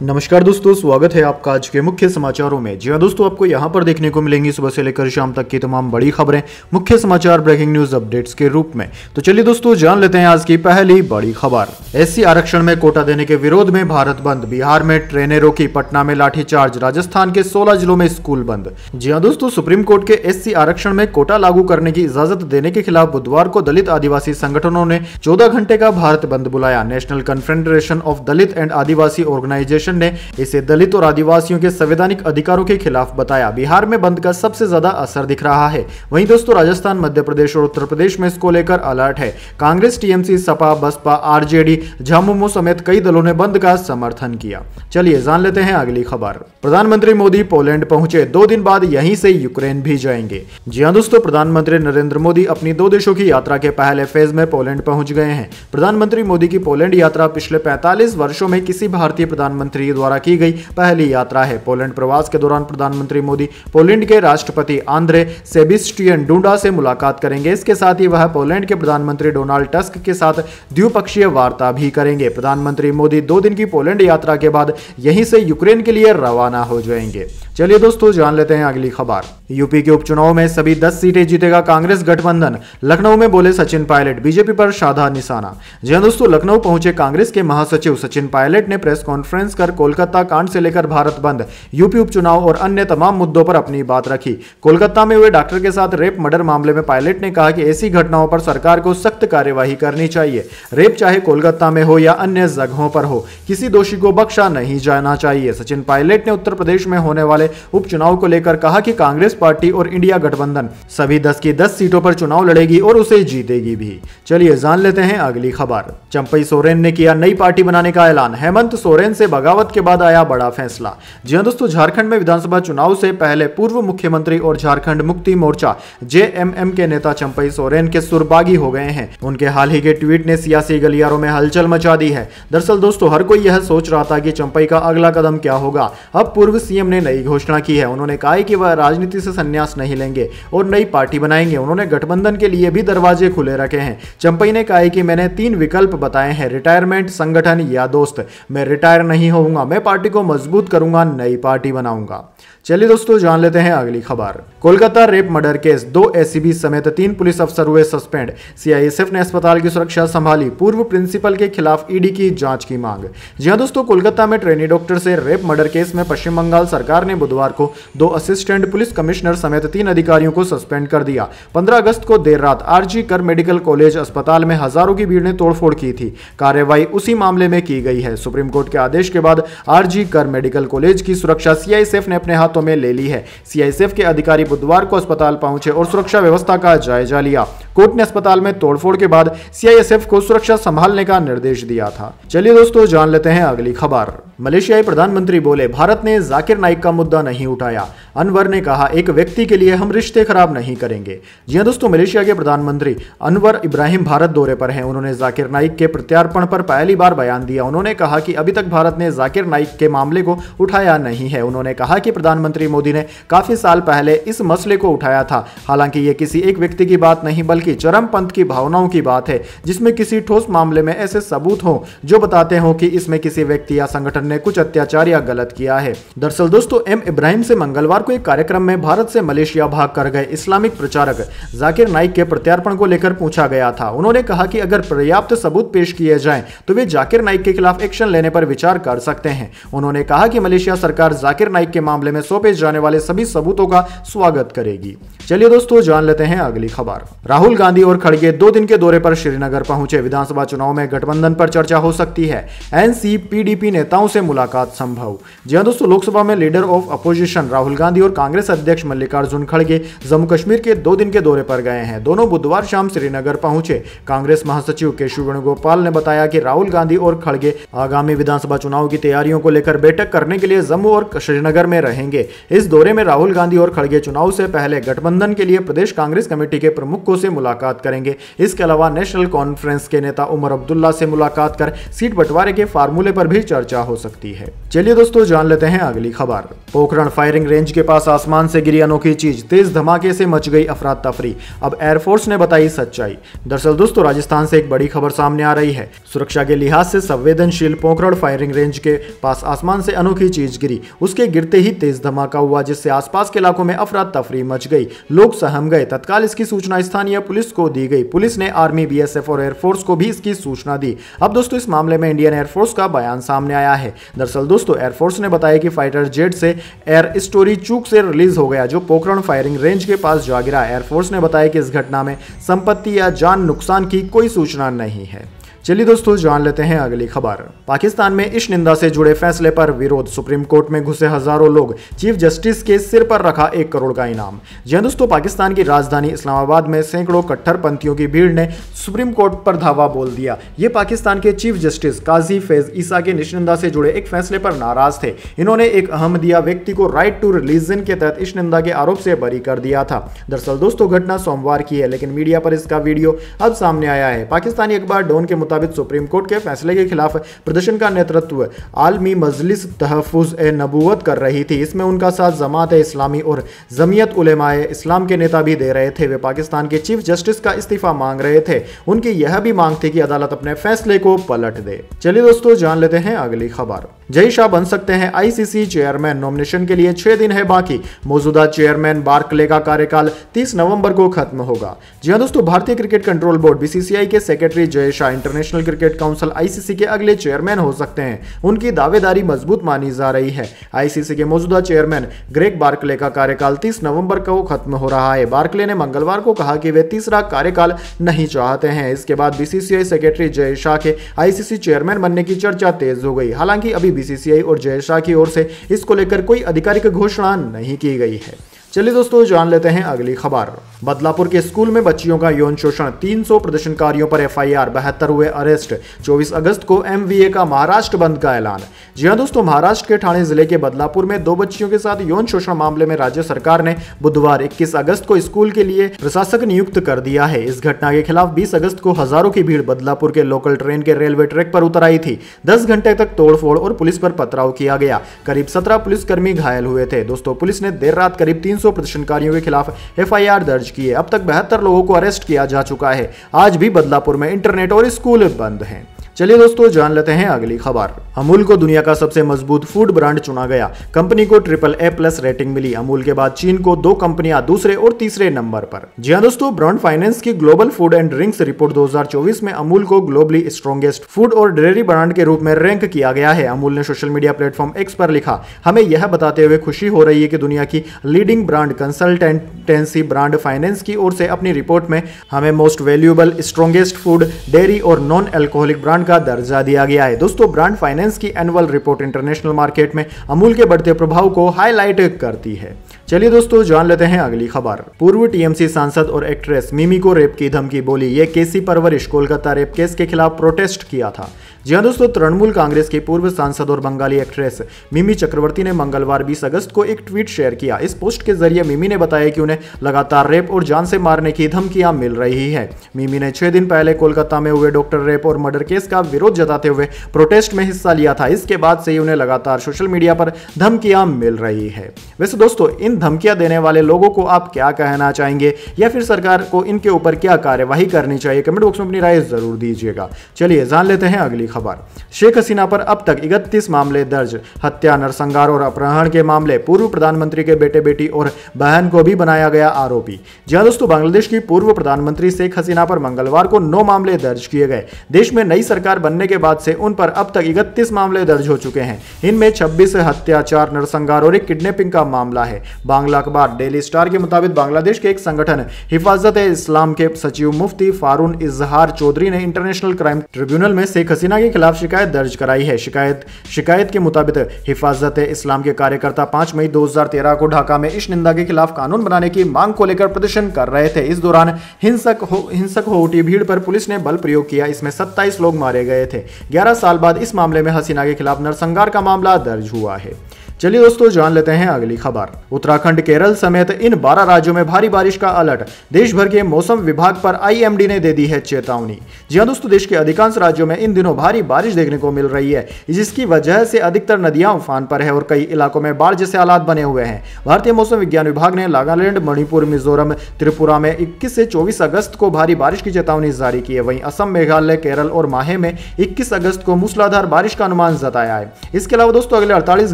नमस्कार दोस्तों, स्वागत है आपका आज के मुख्य समाचारों में। जी हाँ दोस्तों, आपको यहाँ पर देखने को मिलेंगी सुबह से लेकर शाम तक की तमाम बड़ी खबरें मुख्य समाचार ब्रेकिंग न्यूज अपडेट्स के रूप में। तो चलिए दोस्तों, जान लेते हैं आज की पहली बड़ी खबर। एससी आरक्षण में कोटा देने के विरोध में भारत बंद, बिहार में ट्रेनें रोकी, पटना में लाठीचार्ज, राजस्थान के 16 जिलों में स्कूल बंद। जी हाँ दोस्तों, सुप्रीम कोर्ट के एससी आरक्षण में कोटा लागू करने की इजाजत देने के खिलाफ बुधवार को दलित आदिवासी संगठनों ने 14 घंटे का भारत बंद बुलाया। National Confederation of Dalit and Adivasi organization ने इसे दलित और आदिवासियों के संवैधानिक अधिकारों के खिलाफ बताया। बिहार में बंद का सबसे ज्यादा असर दिख रहा है। वहीं दोस्तों, राजस्थान, मध्य प्रदेश और उत्तर प्रदेश में इसको लेकर अलर्ट है। कांग्रेस, टीएमसी, सपा, बसपा, आरजेडी, झामुमो समेत कई दलों ने बंद का समर्थन किया। चलिए जान लेते हैं अगली खबर। प्रधानमंत्री मोदी पोलैंड पहुंचे, 2 दिन बाद यहीं से यूक्रेन भी जाएंगे। जी हां दोस्तों, प्रधानमंत्री नरेंद्र मोदी अपनी 2 देशों की यात्रा के पहले फेज में पोलैंड पहुंच गए हैं। प्रधानमंत्री मोदी की पोलैंड यात्रा पिछले 45 वर्षों में किसी भारतीय प्रधानमंत्री द्वारा की गई पहली यात्रा है। पोलैंड प्रवास के दौरान प्रधानमंत्री मोदी पोलैंड के राष्ट्रपति आंद्रे सेबिस्टियन डूडा से मुलाकात करेंगे। इसके साथ ही वह पोलैंड के प्रधानमंत्री डोनाल्ड टस्क के साथ द्विपक्षीय वार्ता भी करेंगे। प्रधानमंत्री मोदी 2 दिन की पोलैंड यात्रा के बाद यहीं से यूक्रेन के लिए रवाना हो जाएंगे। चलिए दोस्तों, जान लेते हैं अगली खबर। यूपी के उपचुनाव में सभी 10 सीटें जीतेगा कांग्रेस गठबंधन, लखनऊ में बोले सचिन पायलट, बीजेपी पर साधा निशाना। जी हां दोस्तों, लखनऊ पहुंचे कांग्रेस के महासचिव सचिन पायलट ने प्रेस कॉन्फ्रेंस कर कोलकाता कांड से लेकर भारत बंद, यूपी उपचुनाव और अन्य तमाम मुद्दों पर अपनी बात रखी। कोलकाता में हुए डॉक्टर के साथ रेप मर्डर मामले में पायलट ने कहा कि ऐसी घटनाओं पर सरकार को सख्त कार्यवाही करनी चाहिए। रेप चाहे कोलकाता में हो या अन्य जगहों पर हो, किसी दोषी को बख्शा नहीं जाना चाहिए। सचिन पायलट ने उत्तर प्रदेश में होने वाले उपचुनाव को लेकर कहा कि कांग्रेस पार्टी और इंडिया गठबंधन सभी 10 की 10 सीटों पर चुनाव लड़ेगी और उसे जीतेगी भी। चलिए जान लेते हैं अगली खबर। चंपई सोरेन ने किया नई पार्टी बनाने का ऐलान, हेमंत सोरेन से बगावत के बाद आया बड़ा फैसला। जी हां दोस्तों, झारखंड में विधानसभा चुनाव से पहले पूर्व मुख्यमंत्री और झारखंड मुक्ति मोर्चा जेएमएम के नेता चंपई सोरेन के सुर बागी हो गए हैं। उनके हाल ही के ट्वीट ने सियासी गलियारों में हलचल मचा दी है। दरअसल दोस्तों, हर कोई यह सोच रहा था कि चंपई का अगला कदम क्या होगा। अब पूर्व सीएम ने नई घोषणा की है। उन्होंने कहा है कि वह राजनीति से संन्यास नहीं लेंगे और नई पार्टी बनाएंगे। उन्होंने गठबंधन के लिए भी दरवाजे खुले रखे हैं। चंपई ने कहा है कि मैंने 3 विकल्प बताए हैं, रिटायरमेंट, संगठन या दोस्त। मैं रिटायर नहीं होऊंगा, मैं पार्टी को मजबूत करूंगा, नई पार्टी बनाऊंगा। चलिए दोस्तों, जान लेते हैं अगली खबर। Kolkata rape murder case, 2 ACB समेत 3 पुलिस अफसर हुए सस्पेंड। सीआईएसएफ ने अस्पताल की सुरक्षा संभाली, पूर्व प्रिंसिपल के खिलाफ ईडी की जांच की मांग। जी हां दोस्तों, कोलकाता में ट्रेनी डॉक्टर से रेप मर्डर केस में पश्चिम बंगाल सरकार ने बुधवार को 2 असिस्टेंट पुलिस कमिश्नर समेत 3 अधिकारियों को सस्पेंड कर दिया। 15 अगस्त को देर रात आरजी कर मेडिकल कॉलेज अस्पताल में हजारों की भीड़ ने तोड़फोड़ की थी। कार्रवाई उसी मामले में की गई है। सुप्रीम कोर्ट के आदेश के बाद आरजी कर मेडिकल कॉलेज की सुरक्षा सीआईएसएफ ने अपने हाथों में ले ली है। सीआईएसएफ के अधिकारी बुधवार को अस्पताल पहुंचे और सुरक्षा व्यवस्था का जायजा लिया। कोर्ट ने अस्पताल में तोड़फोड़ के बाद सीआईएसएफ को सुरक्षा संभालने का निर्देश दिया था। चलिए दोस्तों, जान लेते हैं अगली खबर। मलेशियाई प्रधानमंत्री बोले, भारत ने जाकिर नाइक का मुद्दा नहीं उठाया। अनवर ने कहा, एक व्यक्ति के लिए हम रिश्ते खराब नहीं करेंगे। जी हां दोस्तों, मलेशिया के प्रधानमंत्री अनवर इब्राहिम भारत दौरे पर हैं। उन्होंने जाकिर नाइक के प्रत्यार्पण पर पहली बार बयान दिया। उन्होंने कहा कि अभी तक भारत ने जाकिर नाइक के मामले को उठाया नहीं है। उन्होंने कहा कि प्रधानमंत्री मोदी ने काफी साल पहले इस मसले को उठाया था। हालांकि ये किसी एक व्यक्ति की बात नहीं बल्कि चरमपंथ की भावनाओं की बात है, जिसमें किसी ठोस मामले में ऐसे सबूत हो जो बताते हो कि इसमें किसी व्यक्ति या संगठन ने कुछ अत्याचार या गलत किया है। दरअसल दोस्तों, एम इब्राहिम से मंगलवार को एक कार्यक्रम में भारत से मलेशिया भाग कर गए इस्लामिक प्रचारक जाकिर नाइक के प्रत्यार्पण को लेकर पूछा गया था। उन्होंने कहा कि अगर पर्याप्त सबूत पेश किए जाएं तो वे जाकिर नाइक के खिलाफ एक्शन लेने पर विचार कर सकते हैं। उन्होंने कहा कि मलेशिया सरकार जाकिर नाइक के मामले में सौंपे जाने वाले सभी सबूतों का स्वागत करेगी। चलिए दोस्तों, जान लेते हैं अगली खबर। राहुल गांधी और खड़गे 2 दिन के दौरे पर श्रीनगर पहुंचे। विधानसभा चुनाव में गठबंधन पर चर्चा हो सकती है। एनसी पीडीपी नेताओं से मुलाकात संभव। जी हां दोस्तों, लोकसभा में leader of opposition Rahul Gandhi और कांग्रेस अध्यक्ष मल्लिकार्जुन खड़गे जम्मू कश्मीर के 2 दिन के दौरे पर गए हैं। दोनों बुधवार शाम श्रीनगर पहुंचे। कांग्रेस महासचिव केशव वेणुगोपाल ने बताया कि राहुल गांधी और खड़गे आगामी विधानसभा चुनाव की तैयारियों को लेकर बैठक करने के लिए जम्मू और श्रीनगर में रहेंगे। इस दौरे में राहुल गांधी और खड़गे चुनाव से पहले गठबंधन के लिए प्रदेश कांग्रेस कमेटी के प्रमुखों से मुलाकात करेंगे। इसके अलावा नेशनल कॉन्फ्रेंस के नेता उमर अब्दुल्ला से मुलाकात कर सीट बंटवारे के फार्मूले पर भी चर्चा हो सकती है। चलिए दोस्तों जान लेते हैं अगली खबर। पोखरण फायरिंग रेंज के पास आसमान से गिरी अनोखी चीज, तेज धमाके से मच गई अफरा तफरी, अब एयरफोर्स ने बताई सच्चाई। दरअसल दोस्तों राजस्थान से एक बड़ी खबर सामने आ रही है। सुरक्षा के लिहाज से संवेदनशील पोखरण फायरिंग रेंज के पास आसमान से अनोखी चीज गिरी। उसके गिरते ही तेज धमाका हुआ, जिससे आसपास के इलाकों में अफरा तफरी मच गई, लोग सहम गए। तत्काल इसकी सूचना स्थानीय पुलिस को दी गई। पुलिस ने आर्मी, बीएसएफ और एयरफोर्स को भी इसकी सूचना दी। अब दोस्तों इस मामले में इंडियन एयरफोर्स का बयान सामने आया है। दरअसल दोस्तों एयरफोर्स ने बताया कि फाइटर जेट से एयर स्टोरी चूक से रिलीज हो गया, जो पोखरण फायरिंग रेंज के पास जा गिरा। एयरफोर्स ने बताया कि इस घटना में संपत्ति या जान नुकसान की कोई सूचना नहीं है। चलिए दोस्तों जान लेते हैं अगली खबर। पाकिस्तान में इश्क निंदा से जुड़े फैसले पर विरोध, सुप्रीम कोर्ट में घुसे हजारों लोग, चीफ जस्टिस के सिर पर रखा 1 करोड़ का इनाम। जी हां दोस्तों, पाकिस्तान की राजधानी इस्लामाबाद में सैकड़ों कट्टरपंथियों की भीड़ ने सुप्रीम कोर्ट पर धावा बोल दिया। ये पाकिस्तान के चीफ जस्टिस काजी फैज ईसा के निशनिंदा से जुड़े एक फैसले पर नाराज थे। इन्होंने एक अहमदिया व्यक्ति को राइट टू रिलीजन के तहत इश्क निंदा के आरोप से बरी कर दिया था। दरअसल दोस्तों घटना सोमवार की है, लेकिन मीडिया पर इसका वीडियो अब सामने आया है। पाकिस्तानी अखबार डॉन के मुताबिक सुप्रीम कोर्ट के फैसले के खिलाफ प्रदर्शन का नेतृत्व आलमी मजलिस तहफ्फुज ए नबूवत कर रही थी। इसमें उनका साथ जमात इस्लामी और जमीयत उलेमाए इस्लाम के नेता भी दे रहे थे। वे पाकिस्तान के चीफ जस्टिस का इस्तीफा मांग रहे थे। उनकी यह भी मांग थी कि अदालत अपने फैसले को पलट दे। चलिए दोस्तों जान लेते हैं अगली खबर। जय शाह बन सकते हैं आईसीसी चेयरमैन, नॉमिनेशन के लिए 6 दिन है बाकी। मौजूदा चेयरमैन बार्कले का कार्यकाल 30 नवंबर को खत्म होगा। जी हां दोस्तों, भारतीय क्रिकेट कंट्रोल बोर्ड बीसीसीआई के secretary Jay Shah international cricket council ICC के अगले चेयरमैन हो सकते हैं। उनकी दावेदारी मजबूत मानी जा रही है। आईसीसी के मौजूदा चेयरमैन ग्रेग बार्कले का कार्यकाल 30 नवंबर को खत्म हो रहा है। बार्कले ने मंगलवार को कहा कि वे तीसरा कार्यकाल नहीं चाहते हैं। इसके बाद बीसीसीआई सेक्रेटरी जय शाह के आईसीसी चेयरमैन बनने की चर्चा तेज हो गई। हालांकि अभी बीसीसीआई और जय शाह की ओर से इसको लेकर कोई आधिकारिक घोषणा नहीं की गई है। चलिए दोस्तों जान लेते हैं अगली खबर। बदलापुर के स्कूल में बच्चियों का यौन शोषण, 300 प्रदर्शनकारियों पर एफआईआर, 72 हुए अरेस्ट। 24 अगस्त को एमवीए का महाराष्ट्र बंद का ऐलान। जी हां दोस्तों, महाराष्ट्र के ठाणे जिले के बदलापुर में 2 बच्चियों के साथ यौन शोषण मामले में राज्य सरकार ने बुधवार 21 अगस्त को स्कूल के लिए प्रशासक नियुक्त कर दिया है। इस घटना के खिलाफ 20 अगस्त को हजारों की भीड़ बदलापुर के लोकल ट्रेन के रेलवे ट्रैक पर उतर आई थी। 10 घंटे तक तोड़फोड़ और पुलिस पर पथराव किया गया। करीब 17 पुलिसकर्मी घायल हुए थे। दोस्तों पुलिस ने देर रात करीब 300 प्रदर्शनकारियों के खिलाफ एफआईआर दर्ज की है। अब तक 72 लोगों को अरेस्ट किया जा चुका है। आज भी बदलापुर में इंटरनेट और स्कूल बंद हैं। चलिए दोस्तों जान लेते हैं अगली खबर। अमूल को दुनिया का सबसे मजबूत फूड ब्रांड चुना गया। कंपनी को AAA+ रेटिंग मिली। अमूल के बाद चीन को 2 कंपनियां दूसरे और तीसरे नंबर पर। जी हां दोस्तों, ब्रांड फाइनेंस की global food and drinks report 2024 में अमूल को ग्लोबली स्ट्रॉन्गेस्ट फूड और डेयरी ब्रांड के रूप में रैंक किया गया है। अमूल ने सोशल मीडिया प्लेटफॉर्म X पर लिखा, हमें यह बताते हुए खुशी हो रही है कि दुनिया की leading brand consultancy brand finance की ओर से अपनी रिपोर्ट में हमें most valuable, strongest food, dairy और नॉन एल्कोहलिक ब्रांड का दर्जा दिया गया है। दोस्तों ब्रांड फाइनेंस की एनुअल रिपोर्ट इंटरनेशनल मार्केट में अमूल के बढ़ते प्रभाव को हाईलाइट करती है। चलिए दोस्तों जान लेते हैं अगली खबर। पूर्व टीएमसी सांसद और एक्ट्रेस मिमी को रेप की धमकी, बोली ये केसी परवरिश कोलकाता रेप केस के खिलाफ प्रोटेस्ट किया था। जी हां दोस्तों, तृणमूल कांग्रेस की पूर्व सांसद और बंगाली एक्ट्रेस मिमी चक्रवर्ती ने मंगलवार 20 अगस्त को एक ट्वीट शेयर किया। इस पोस्ट के जरिए मिमी ने बताया कि उन्हें लगातार रेप और जान से मारने की धमकियां मिल रही है। मिमी ने 6 दिन पहले कोलकाता में हुए डॉक्टर रेप और मर्डर केस का विरोध जताते हुए प्रोटेस्ट में हिस्सा लिया था। इसके बाद से ही उन्हें लगातार सोशल मीडिया पर धमकियां मिल रही है। वैसे दोस्तों इन धमकियां देने वाले लोगों को आप क्या कहना चाहेंगे, या फिर सरकार को इनके ऊपर क्या कार्यवाही करनी चाहिए? कमेंट बॉक्स में अपनी राय जरूर दीजिएगा। चलिए जान लेते हैं अगली खबर। शेख हसीना पर अब तक 31 मामले दर्ज, हत्या, नरसंहार और अपहरण के मामले। पूर्व प्रधानमंत्री के बेटे बेटी और बहन को भी बनाया गया आरोपी। जी हां दोस्तों, बांग्लादेश की पूर्व प्रधानमंत्री शेख हसीना पर मंगलवार को 9 मामले दर्ज किए गए। देश में नई सरकार बनने के बाद से उन पर अब तक 31 मामले दर्ज हो चुके हैं। इनमें 26 हत्या, 4 नरसंहार और 1 किडनैपिंग का मामला है। बांग्ला अखबार डेली स्टार के मुताबिक बांग्लादेश के एक संगठन हिफाजत-ए-इस्लाम के सचिव मुफ्ती फारून इजहार चौधरी ने इंटरनेशनल क्राइम ट्रिब्यूनल में शेख हसीना के खिलाफ शिकायत दर्ज कराई है। शिकायत के मुताबिक हिफाजत-ए-इस्लाम के कार्यकर्ता 5 मई 2013 को ढाका में इस निंदा के खिलाफ कानून बनाने की मांग को लेकर प्रदर्शन कर रहे थे। इस दौरान हिंसक हो उठी भीड़ पर पुलिस ने बल प्रयोग किया। इसमें 27 लोग मारे गए थे। 11 साल बाद इस मामले में हसीना के खिलाफ नरसंहार का मामला दर्ज हुआ है। चलिए दोस्तों जान लेते हैं अगली खबर। उत्तराखंड, केरल समेत इन 12 राज्यों में भारी बारिश का अलर्ट। देश भर के मौसम विभाग पर आईएमडी ने दे दी है चेतावनी। जी हां दोस्तों, देश के अधिकांश राज्यों में इन दिनों भारी बारिश देखने को मिल रही है, जिसकी वजह से अधिकतर नदियां उफान पर है और कई इलाकों में बाढ़ जैसे हालात बने हुए हैं। भारतीय मौसम विज्ञान विभाग ने नागालैंड, मणिपुर, मिजोरम, त्रिपुरा में 21 से 24 अगस्त को भारी बारिश की चेतावनी जारी की है। वहीं असम, मेघालय, केरल और माहे में 21 अगस्त को मूसलाधार बारिश का अनुमान जताया है। इसके अलावा दोस्तों अगले 48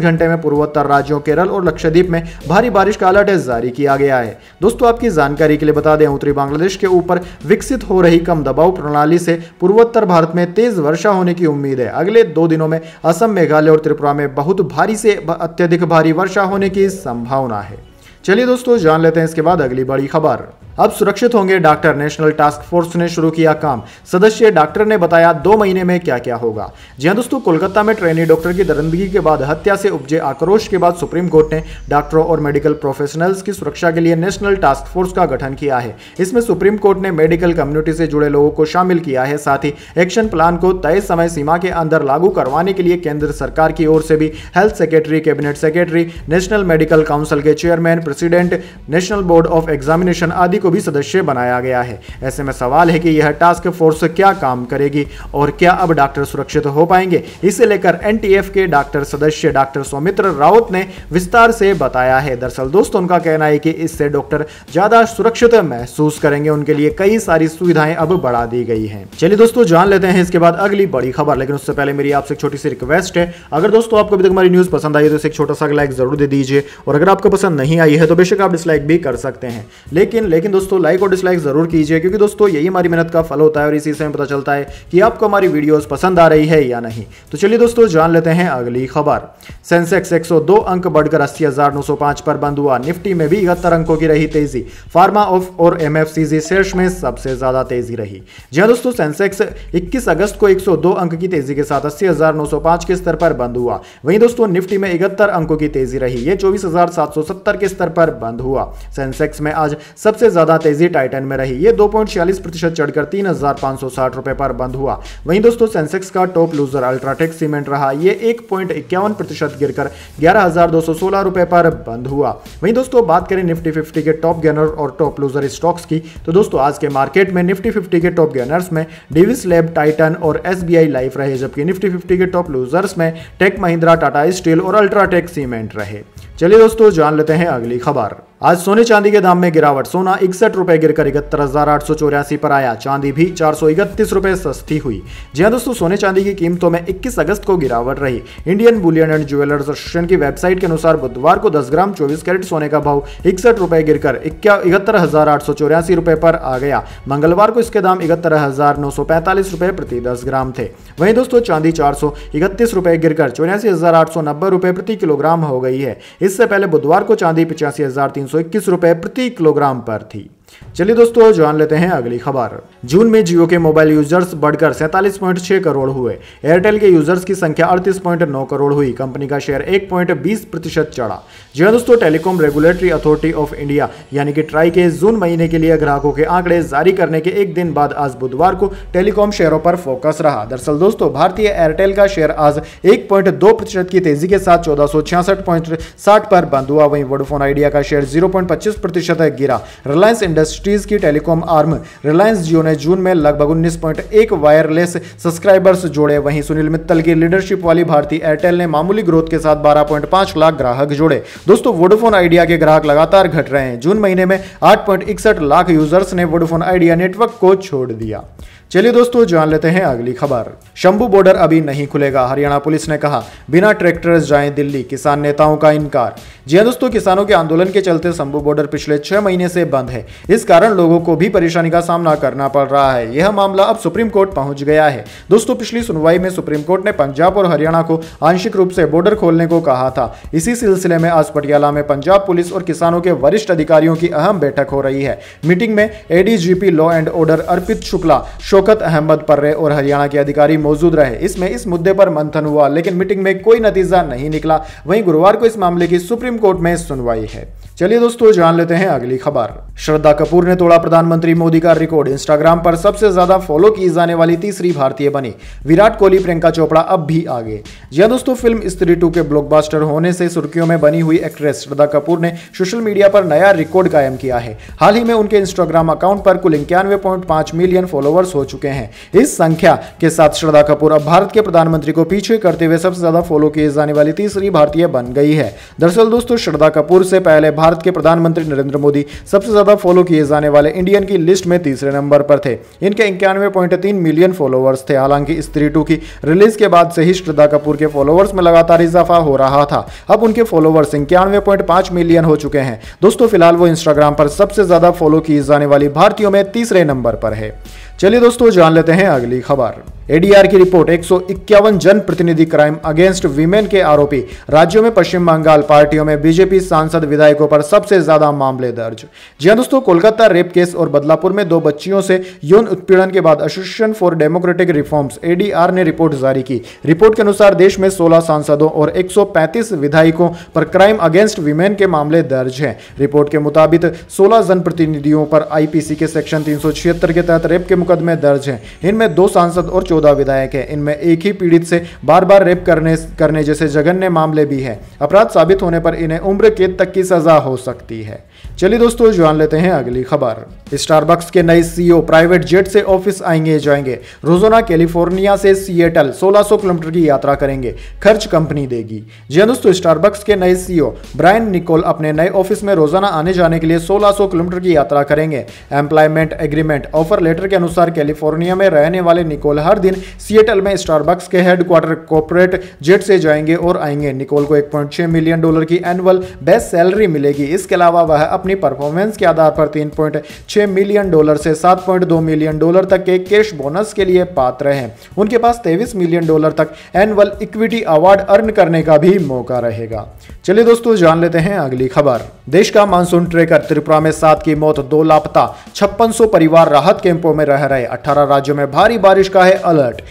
घंटे में पूर्वोत्तर राज्यों केरल और लक्षद्वीप में भारी बारिश का अलर्ट जारी किया गया है। दोस्तों आपकी जानकारी के लिए बता दें, उत्तरी बांग्लादेश के ऊपर विकसित हो रही कम दबाव प्रणाली से पूर्वोत्तर भारत में तेज वर्षा होने की उम्मीद है। अगले 2 दिनों में असम, मेघालय और त्रिपुरा में बहुत भारी से अत्यधिक भारी वर्षा होने की संभावना है। चलिए दोस्तों जान लेते हैं इसके बाद अगली बड़ी खबर। अब सुरक्षित होंगे डॉक्टर, नेशनल टास्क फोर्स ने शुरू किया काम। सदस्य डॉक्टर ने बताया 2 महीने में क्या क्या होगा। जी हां दोस्तों, कोलकाता में ट्रेनी डॉक्टर की दरिंदगी के बाद हत्या से उपजे आक्रोश के बाद सुप्रीम कोर्ट ने डॉक्टरों और मेडिकल प्रोफेशनल्स की सुरक्षा के लिए नेशनल टास्क फोर्स का गठन किया है। इसमें सुप्रीम कोर्ट ने मेडिकल कम्युनिटी से जुड़े लोगों को शामिल किया है। साथ ही एक्शन प्लान को तय समय सीमा के अंदर लागू करवाने के लिए केंद्र सरकार की ओर से भी health secretary, cabinet secretary, national medical council के chairman, president, national board of examination आदि भी सदस्य बनाया गया है। ऐसे में सवाल है कि यह टास्क फोर्स क्या काम करेगी और क्या अब डॉक्टर सुरक्षित हो पाएंगे। इसे लेकर एनटीएफ के डॉक्टर सदस्य डॉक्टर सौमित्र राउत ने विस्तार से बताया है। दरअसल दोस्तों उनका कहना है कि इससे डॉक्टर ज्यादा सुरक्षित महसूस करेंगे। उनके लिए कई सारी सुविधाएं अब बढ़ा दी गई हैं। चलिए दोस्तों जान लेते हैं इसके बाद अगली बड़ी खबर, लेकिन उससे पहले मेरी आपसे एक छोटी सी रिक्वेस्ट है। अगर दोस्तों आपको अभी तक हमारी न्यूज पसंद आई है तो इसे एक छोटा सा लाइक जरूर दे दीजिए, और अगर आपको पसंद नहीं आई है तो बेशक आप डिसलाइक भी कर सकते हैं। लेकिन दोस्तों लाइक और डिसलाइक जरूर कीजिए, क्योंकि दोस्तों यही हमारी मेहनत का फल होता है और इसी से हमें पता चलता है कि आपको हमारी वीडियोस पसंद आ रही है या नहीं। तो चलिए दोस्तों जान लेते हैं अगली खबर। सेंसेक्स 102 अंक बढ़कर 80,905 पर बंद हुआ। निफ्टी में भी 71 अंकों की रही तेजी। फार्मा और एमएफसीजी शेयर्स में सबसे ज्यादा तेजी रही। जी हां दोस्तों, सेंसेक्स 21 अगस्त को 102 अंक की तेजी के साथ 80,905 के स्तर पर बंद हुआ। वहीं दोस्तों निफ्टी में 71 अंकों की तेजी रही। यह 24,770 के स्तर पर बंद हुआ। सेंसेक्स में आज सबसे ज्यादा तेजी टाइटन में रही। ये 2.46% चढ़कर 3,560 रुपए पर बंद हुआ। वहीं दोस्तों सेंसेक्स का टॉप लूजर अल्ट्राटेक सीमेंट रहा। ये 1.51% गिरकर 11,216 रुपए पर बंद हुआ। वहीं दोस्तों बात करें निफ्टी 50 के टॉप गेनर और टॉप लूजर स्टॉक्स की, तो दोस्तों आज के मार्केट में निफ्टी 50 के टॉप गेनर्स में डेविस लैब, टाइटन और एसबीआई लाइफ रहे, जबकि निफ्टी 50 के टॉप लूजर्स में टेक महिंद्रा, टाटा स्टील और अल्ट्राटेक सीमेंट रहे। चलिए दोस्तों जान लेते हैं अगली खबर। आज सोने चांदी के दाम में गिरावट। सोना 61 रुपए गिरकर 71,884 पर आया। चांदी भी 431 रुपए सस्ती हुई। जी हां दोस्तों, सोने चांदी की कीमतों में 21 अगस्त को गिरावट रही। Indian Boolean and jewellers association की वेबसाइट के अनुसार बुधवार को 10 ग्राम 24 कैरेट सोने का भाव 61 रुपए गिरकर 71,884 रुपए पर आ गया। मंगलवार को इसके दाम 71,945 रुपए प्रति 10 ग्राम थे। वहीं दोस्तों चांदी 431 रुपए गिरकर 84,890 रुपए प्रति किलोग्राम हो गई है। इससे पहले बुधवार को चांदी 85,321 रुपए प्रति किलोग्राम पर थी। चलिए दोस्तों जान लेते हैं अगली खबर। जून में जियो के मोबाइल यूजर्स बढ़कर 47.6 करोड़ हुए। एयरटेल के यूजर्स की संख्या 38.9 करोड़ हुई। कंपनी का शेयर 1.20% चढ़ा। जी हां दोस्तों, telecom regulatory authority of India यानी कि ट्राई के जून महीने के लिए ग्राहकों के आंकड़े जारी करने के एक दिन बाद आज बुधवार को टेलीकॉम शेयरों पर फोकस रहा। दरअसल दोस्तों भारतीय एयरटेल का शेयर आज 1.2% की तेजी के साथ 1466.60 पर बंद हुआ। वहीं वोडाफोन आइडिया का शेयर 0.25% गिरा। रिलायंस इंडस्ट्रीज की टेलीकॉम आर्म रिलायंस जियो ने जून में लगभग 19.1 वायरलेस सब्सक्राइबर्स जोड़े। वहीं सुनील मित्तल की लीडरशिप वाली भारतीय एयरटेल ने मामूली ग्रोथ के साथ 12.5 लाख ग्राहक जोड़े। दोस्तों वोडाफोन आइडिया के ग्राहक लगातार घट रहे हैं। जून महीने में 8.61 लाख यूजर्स ने वोडाफोन आइडिया नेटवर्क को छोड़ दिया। चलिए दोस्तों जान लेते हैं अगली खबर। शंभू बॉर्डर अभी नहीं खुलेगा। हरियाणा पुलिस ने कहा बिना ट्रैक्टर्स जाएं दिल्ली। किसान नेताओं का इनकार। जी हां दोस्तों, किसानों के आंदोलन के चलते शंभू बॉर्डर पिछले 6 महीने से बंद है। इस कारण लोगों को भी परेशानी का सामना करना पड़ रहा है। यह मामला अब सुप्रीम कोर्ट पहुंच गया है। दोस्तों पिछली सुनवाई में सुप्रीम कोर्ट ने पंजाब और हरियाणा को आंशिक रूप से बॉर्डर खोलने को कहा था। इसी सिलसिले में आज पटियाला में पंजाब पुलिस और किसानों के वरिष्ठ अधिकारियों की अहम बैठक हो रही है। मीटिंग में एडीजीपी लॉ एंड ऑर्डर अर्पित शुक्ला, शौकत अहमद पर्रे और हरियाणा के अधिकारी मौजूद रहे। इसमें इस मुद्दे पर मंथन हुआ, लेकिन मीटिंग में कोई नतीजा नहीं निकला। वहीं गुरुवार को इस मामले की सुप्रीम कोर्ट में सुनवाई है। चलिए दोस्तों जान लेते हैं अगली खबर। श्रद्धा कपूर ने तोड़ा प्रधानमंत्री मोदी का रिकॉर्ड, इंस्टाग्राम पर सबसे ज्यादा फॉलो की जाने वाली तीसरी भारतीय बनी। विराट कोहली, प्रियंका चोपड़ा अब भी आगे। जी हां दोस्तों, फिल्म स्त्री 2 के ब्लॉकबस्टर होने से सुर्खियों में बनी हुई एक्ट्रेस श्रद्धा कपूर ने सोशल मीडिया पर नया रिकॉर्ड कायम किया है। हाल ही में उनके इंस्टाग्राम अकाउंट पर कुल 91.5 मिलियन फॉलोवर्स हो चुके हैं। इस संख्या के साथ श्रद्धा कपूर अब भारत के प्रधानमंत्री को पीछे करते हुए सबसे ज्यादा फॉलो किए जाने वाली तीसरी भारतीय बन गई है। दरअसल दोस्तों, श्रद्धा कपूर से पहले भारत के प्रधानमंत्री नरेंद्र मोदी सबसे ज्यादा फॉलो किए जाने वाले इंडियन की लिस्ट में तीसरे नंबर पर थे। इनके 91.3 मिलियन फॉलोवर्स थे। हालांकि स्त्री 2 की रिलीज के बाद से ही श्रद्धा कपूर के फॉलोवर्स में लगातार इजाफा हो रहा था। अब उनके फॉलोवर्स 91.5 मिलियन हो चुके हैं। दोस्तों फिलहाल वो इंस्टाग्राम पर सबसे ज्यादा फॉलो की जाने वाली भारतीयों में तीसरे नंबर पर है। चलिए दोस्तों जान लेते हैं अगली खबर। एडीआर की रिपोर्ट, 151 जनप्रतिनिधि क्राइम अगेंस्ट वीमेन के आरोपी। राज्यों में पश्चिम बंगाल पार्टियों में बीजेपी सांसद विधायकों पर सबसे ज्यादा मामले दर्ज। जी हां दोस्तों, कोलकाता रेप केस और बदलापुर में 2 बच्चियों से यौन उत्पीड़न के बाद association for democratic reforms ADR ने रिपोर्ट जारी की। रिपोर्ट के अनुसार देश में 16 सांसदों और 135 विधायकों पर क्राइम अगेंस्ट वीमेन के मामले दर्ज हैं। रिपोर्ट के मुताबिक 16 जनप्रतिनिधियों पर आईपीसी के सेक्शन 376 के तहत रेप के मुकदमे दर्ज हैं। इनमें 2 सांसद और 14 विधायक हैं। इनमें एक ही पीड़ित से बार बार रेप करने जैसे जघन्य मामले भी हैं। अपराध साबित होने पर इन्हें उम्र कैद तक की सजा हो सकती है। चलिए दोस्तों जान लेते हैं अगली खबर। स्टारबक्स के नए सीईओ प्राइवेट जेट से ऑफिस आएंगे जाएंगे। रोजाना कैलिफोर्निया से सिएटल 1600 किलोमीटर की यात्रा करेंगे। खर्च कंपनी देगी। जी हां दोस्तों, स्टारबक्स के नए सीईओ ब्रायन निकोल अपने नए ऑफिस में रोजाना आने जाने के लिए 1600 किलोमीटर की यात्रा करेंगे। एम्प्लॉयमेंट एग्रीमेंट ऑफर लेटर के अनुसार कैलिफोर्निया में रहने वाले निकोल हर दिन सिएटल में स्टारबक्स के हेडक्वार्टर कॉर्पोरेट जेट से जाएंगे और आएंगे। निकोल को $1.6 मिलियन की एनुअल बेस सैलरी मिलेगी। इसके अलावा वह अपनी परफॉर्मेंस के आधार पर $3.6 मिलियन से $7.2 मिलियन तक के कैश बोनस के लिए पात्र हैं। उनके पास $23 मिलियन तक एनुअल इक्विटी अवार्ड अर्न करने का भी मौका रहेगा। चलिए दोस्तों जान लेते हैं अगली खबर। देश का मानसून ट्रेकर, त्रिपुरा में 7 की मौत, 2 लापता, 5600 परिवार राहत कैंपों में रह रहे। 18 राज्यों में भारी बारिश का है अलर्ट।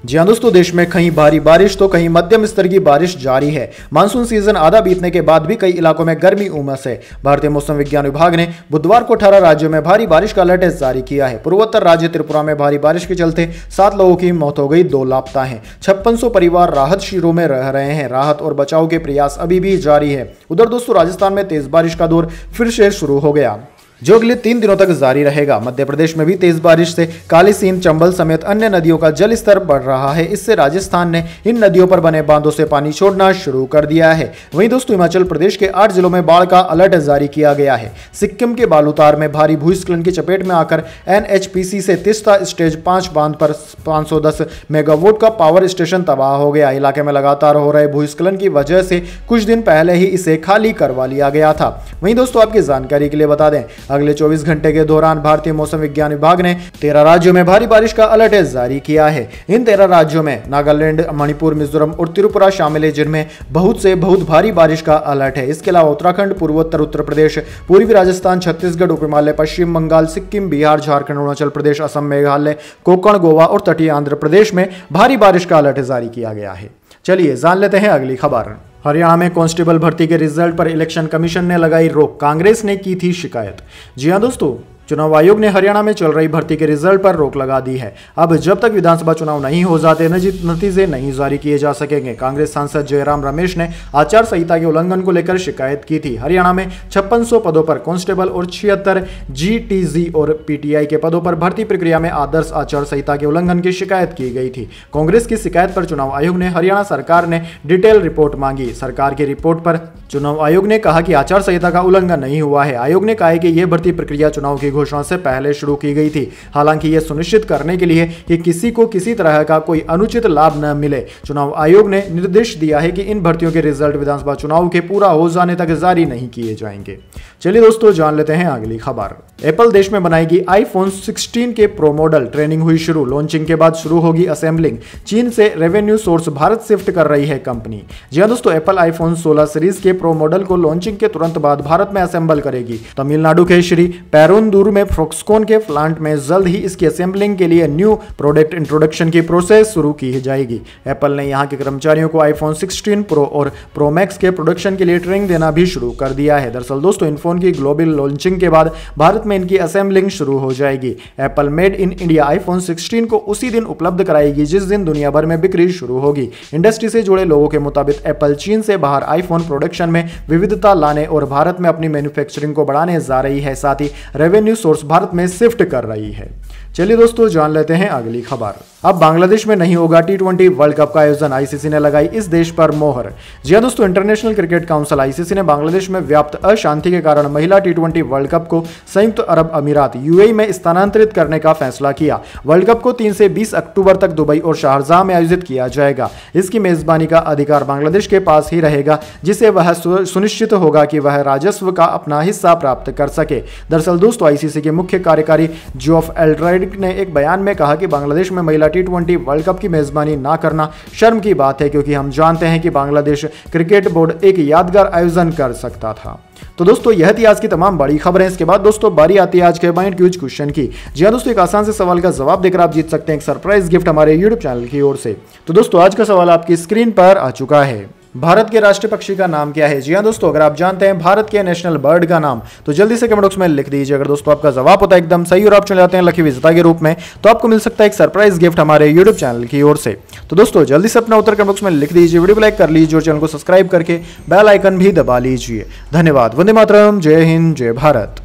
जी हां दोस्तों, देश में कहीं भारी बारिश तो कहीं मध्यम स्तर की बारिश जारी है। मानसून सीजन आधा बीतने के बाद भी कई इलाकों में गर्मी उमस है। भारतीय मौसम विज्ञान विभाग ने बुधवार को 18 राज्यों में भारी बारिश का अलर्ट जारी किया है। पूर्वोत्तर राज्य त्रिपुरा में भारी बारिश के चलते 7 लोगों की मौत हो गई, 2 लापता हैं। 5600 परिवार राहत शिविरों में रह रहे हैं। राहत और बचाव के प्रयास अभी भी जारी है। उधर दोस्तों, राजस्थान में तेज बारिश का दौर फिर से शुरू हो गया, जो अगले 3 दिनों तक जारी रहेगा। मध्य प्रदेश में भी तेज बारिश से काली सींध, चंबल समेत अन्य नदियों का जल स्तर बढ़ रहा है। इससे राजस्थान ने इन नदियों पर बने बांधों से पानी छोड़ना शुरू कर दिया है। वहीं दोस्तों, हिमाचल प्रदेश के 8 जिलों में बाढ़ का अलर्ट जारी किया गया है। सिक्किम के बालूतार में भारी भूस्खलन की चपेट में आकर एनएचपीसी से तिस्ता स्टेज 5 बांध पर 510 मेगावाट का पावर स्टेशन तबाह हो गया। इलाके में लगातार हो रहे भूस्खलन की वजह से कुछ दिन पहले ही इसे खाली करवा लिया गया था। वहीं दोस्तों, आपकी जानकारी के लिए बता दें, अगले 24 घंटे के दौरान भारतीय मौसम विज्ञान विभाग ने 13 राज्यों में भारी बारिश का अलर्ट जारी किया है। इन 13 राज्यों में नागालैंड, मणिपुर, मिजोरम और त्रिपुरा शामिल है, जिनमें बहुत से बहुत भारी बारिश का अलर्ट है। इसके अलावा उत्तराखंड, पूर्वोत्तर उत्तर प्रदेश, पूर्वी राजस्थान, छत्तीसगढ़, उप हिमालय, पश्चिम बंगाल, सिक्किम, बिहार, झारखंड, अरुणाचल प्रदेश, असम, मेघालय, कोंकण, गोवा और तटीय आंध्र प्रदेश में भारी बारिश का अलर्ट जारी किया गया है। चलिए जान लेते हैं अगली खबर। हरियाणा में कांस्टेबल भर्ती के रिजल्ट पर इलेक्शन कमीशन ने लगाई रोक, कांग्रेस ने की थी शिकायत। जी हां दोस्तों, चुनाव आयोग ने हरियाणा में चल रही भर्ती के रिजल्ट पर रोक लगा दी है। अब जब तक विधानसभा चुनाव नहीं हो जाते नतीजे नहीं जारी किए जा सकेंगे। कांग्रेस सांसद जयराम रमेश ने आचार संहिता के उल्लंघन को लेकर शिकायत की थी। हरियाणा में 5600 पदों पर कांस्टेबल और 76 जीटीजी और पीटीआई के पदों पर भर्ती प्रक्रिया में आदर्श आचार संहिता के उल्लंघन की शिकायत की गई थी। कांग्रेस की शिकायत पर चुनाव आयोग ने हरियाणा सरकार ने डिटेल रिपोर्ट मांगी। सरकार की रिपोर्ट पर चुनाव आयोग ने कहा कि आचार संहिता का उल्लंघन नहीं हुआ है। आयोग ने कहा है कि यह भर्ती प्रक्रिया चुनाव की घोषणा से पहले शुरू की गई थी। हालांकि यह सुनिश्चित करने के लिए कि किसी को किसी तरह का कोई अनुचित लाभ न मिले, चुनाव आयोग ने निर्देश दिया है कि इन भर्तियों के रिजल्ट विधानसभा चुनाव के पूरा हो जाने तक जारी नहीं किए जाएंगे। चलिए दोस्तों जान लेते हैं अगली खबर। एप्पल देश में बनाएगी आईफोन 16 के प्रो मॉडल, ट्रेनिंग हुई शुरू, लॉन्चिंग के बाद शुरू होगी असेंबलिंग। चीन से रेवेन्यू सोर्स भारत शिफ्ट कर रही है कंपनी। जी हां दोस्तों, एप्पल आईफोन 16 सीरीज के प्रो मॉडल को लॉन्चिंग के तुरंत बाद भारत में असेंबल करेगी। तमिलनाडु के श्री पेरुंदूर बेंगलुरु में फॉक्सकॉन के प्लांट में जल्द ही इसकी असेंबलिंग के लिए न्यू प्रोडक्ट इंट्रोडक्शन की प्रोसेस शुरू की जाएगी। एप्पल ने यहां के कर्मचारियों को आईफोन 16 प्रो और प्रो मैक्स के प्रोडक्शन के लिए ट्रेनिंग देना भी शुरू कर दिया है। दरअसल दोस्तों इन फोन की ग्लोबल लॉन्चिंग के बाद भारत में इनकी असेंबलिंग शुरू हो जाएगी। Apple made in India iPhone 16 को उसी दिन उपलब्ध कराएगी जिस दिन दुनिया भर में बिक्री शुरू होगी। इंडस्ट्री से जुड़े लोगों के मुताबिक एप्पल चीन से बाहर आईफोन प्रोडक्शन में विविधता लाने और भारत में अपनी मैन्युफैक्चरिंग को बढ़ाने जा रही है, साथ ही रेवेन्यू सोर्स भारत में शिफ्ट कर रही है। चलिए दोस्तों जान लेते हैं अगली खबर। अब बांग्लादेश में नहीं होगा T20 वर्ल्ड कप का आयोजन, आईसीसी ने लगाई इस देश पर मोहर। जी हां दोस्तों, इंटरनेशनल क्रिकेट काउंसिल आईसीसी ने बांग्लादेश में व्याप्त अशांति के कारण महिला T20 वर्ल्ड कप को संयुक्त अरब अमीरात यूएई में स्थानांतरित करने का फैसला किया। वर्ल्ड कप को 3 से 20 अक्टूबर तक दुबई और शारजाह में आयोजित किया जाएगा। इसकी मेजबानी का अधिकार बांग्लादेश के पास ही रहेगा, जिसे वह सुनिश्चित होगा कि वह राजस्व का अपना हिस्सा प्राप्त कर सके। दरअसल दोस्तों आईसीसी के मुख्य कार्यकारी जोफ एल्ड्राइड ने एक बयान में कहा कि बांग्लादेश में महिला T20 वर्ल्ड कप की मेजबानी ना करना शर्म की बात है, क्योंकि हम जानते हैं कि बांग्लादेश क्रिकेट बोर्ड एक यादगार आयोजन कर सकता था। तो दोस्तों यह थी आज की तमाम बड़ी खबरें। इसके बाद दोस्तों बारी आती है आज के माइंड क्यूज क्वेश्चन की। जी हां दोस्तों, एक आसान से सवाल का जवाब देकर आप जीत सकते हैं एक सरप्राइज गिफ्ट हमारे यूट्यूब चैनल की ओर से। तो दोस्तों आज का सवाल आपकी स्क्रीन पर आ चुका है। भारत के राष्ट्रीय पक्षी का नाम क्या है? जी हां दोस्तों, अगर आप जानते हैं भारत के नेशनल बर्ड का नाम तो जल्दी से कमेंट बॉक्स में लिख दीजिए। अगर दोस्तों आपका जवाब होता है एकदम सही और आप चुने जाते हैं लकी विजेता के रूप में, तो आपको मिल सकता है एक सरप्राइज गिफ्ट हमारे यूट्यूब चैनल की ओर से। तो दोस्तों जल्दी से अपना उत्तर कमेंट बॉक्स में लिख दीजिए, वीडियो को लाइक कर लीजिए और चैनल को सब्सक्राइब करके बेल आइकन भी दबा लीजिए। धन्यवाद। वंदे मातरम। जय हिंद, जय भारत।